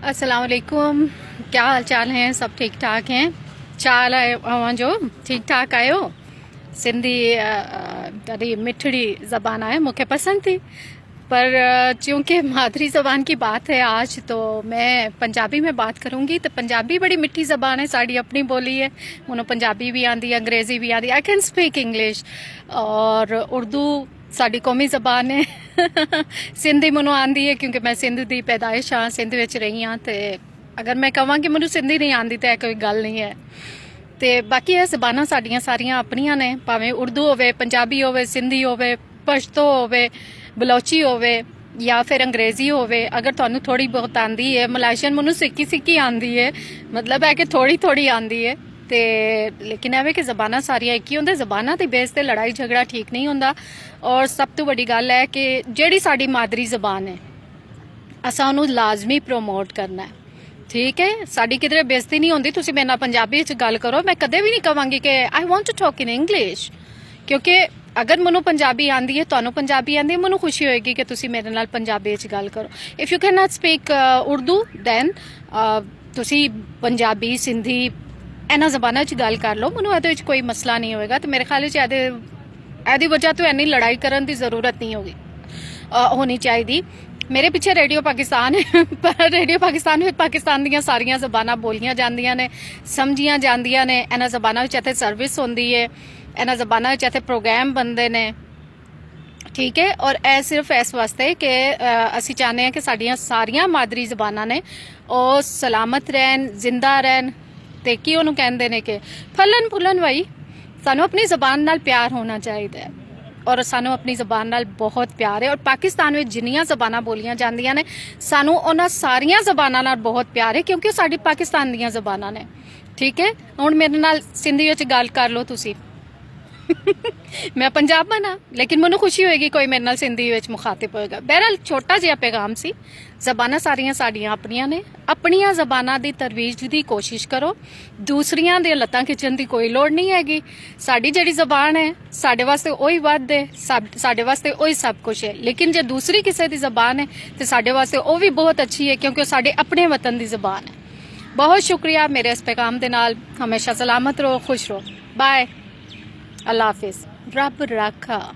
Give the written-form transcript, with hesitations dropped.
अस्सलाम वालेकुम। क्या हाल चाल हैं? सब ठीक ठाक हैं? चाल आए जो ठीक ठाक आयो। सिंधी ॾाढी मिठड़ी ज़बान है, मुझे पसंद थी, पर चूंकि मादरी ज़बान की बात है आज, तो मैं पंजाबी में बात करूंगी। तो पंजाबी बड़ी मिठी ज़बान है, साड़ी अपनी बोली है। मुझे पंजाबी भी आती है, अंग्रेज़ी भी आती है। आई कैन स्पीक इंग्लिश और उर्दू साड़ी कौमी ज़बान है। सिंधी मैनू आती है क्योंकि मैं सिंध की पैदाइश हाँ, सिंध विच रही हाँ। तो अगर मैं कहां कि मैनू सिंधी नहीं आती तो कोई गल नहीं है। तो बाकी ये ज़बानां साड़ियां सारियां अपनियां ने, भावें उर्दू होवे, पंजाबी होवे, सिंधी होवे, पश्तो होवे, बलोची होवे या फिर अंग्रेज़ी होवे। अगर तुहानू थोड़ी बहुत आती है, मलाइशियन मैनू सिक्की सिक्की आती है, मतलब है कि थोड़ी थोड़ी आती है। ते लेकिन एवं कि ज़बानां सारियां एक ही होंदे। ज़बानां दी बेस ते लड़ाई झगड़ा ठीक नहीं होंदा। और सब तो बड़ी गल है कि जिहड़ी साडी मादरी ज़बान है, असां उहनूं लाजमी प्रमोट करना है। ठीक है, साडी किधरे बेइज्जती नहीं होंदी। तुसीं मेरे नाल पंजाबी च गल करो, मैं कदे भी नहीं कहांगी कि I want to talk in English, क्योंकि अगर मैनू पंजाबी आंदी है, तुहानू पंजाबी आंदी है, मैनू खुशी होएगी कि तुसीं मेरे नाल पंजाबी च गल करो। If you can not speak Urdu then तुसीं पंजाबी, सिंधी इन्हां ज़बानां च गल कर लो, मैनू इहदे विच कोई मसला नहीं होएगा। तो मेरे ख्याल च एहदी वजह तो इन्नी लड़ाई करन दी जरूरत नहीं होगी होनी चाहिए। मेरे पीछे रेडियो पाकिस्तान है, पर रेडियो पाकिस्तान में पाकिस्तान दी सारियां ज़बानां बोलियां जांदियां ने, समझियां जांदियां ने। इन्हां ज़बानां विच इत्थे सर्विस होंदी है, इन्हां ज़बानां विच इत्थे प्रोग्राम बनदे ने। ठीक है, और यह सिर्फ इस वास्ते कि असी चाहते हैं कि साडियां सारियां मादरी ज़बानां ने वो सलामत रहन, जिंदा रहन। ते की उहनूं कहंदे ने कि फलन फुलन भाई, सानू अपनी ज़बान नाल प्यार होना चाहिए और सानू अपनी ज़बान नाल बहुत प्यार है। और पाकिस्तान में जिन्नियां ज़बानां बोलियां जांदियां ने, सानू उन्हां सारियां ज़बानां नाल बहुत प्यार है, क्योंकि साडी पाकिस्तान दियां ज़बानां ने। ठीक है, हुण मेरे नाल सिंधी विच गल कर लो तुसीं। मैं पंजाबन हाँ, लेकिन मैनू खुशी होएगी कोई मेरे नाल सिंधी विच मुखातिब होएगा। बहरहाल छोटा जिहा पैगाम सी। ज़बानां सारियां साडियां अपनियां ने, अपनियां ज़बानां दी तरवीज दी कोशिश करो। दूसरियां दे लत्तां खिच्चण दी कोई लोड़ नहीं हैगी। साडी जिहड़ी ज़बान है, साडे वास्ते ओही वध है, साडे वास्ते ओही सब कुछ है। लेकिन जे दूसरी किसी दी ज़बान है तो साडे वास्ते वो भी बहुत अच्छी है, क्योंकि साडे अपने वतन दी ज़बान है। बहुत शुक्रिया मेरे इस पैगाम दे नाल। हमेशा सलामत रहो, खुश रहो। बाय, अल्लाह हाफिज़, रब राखा।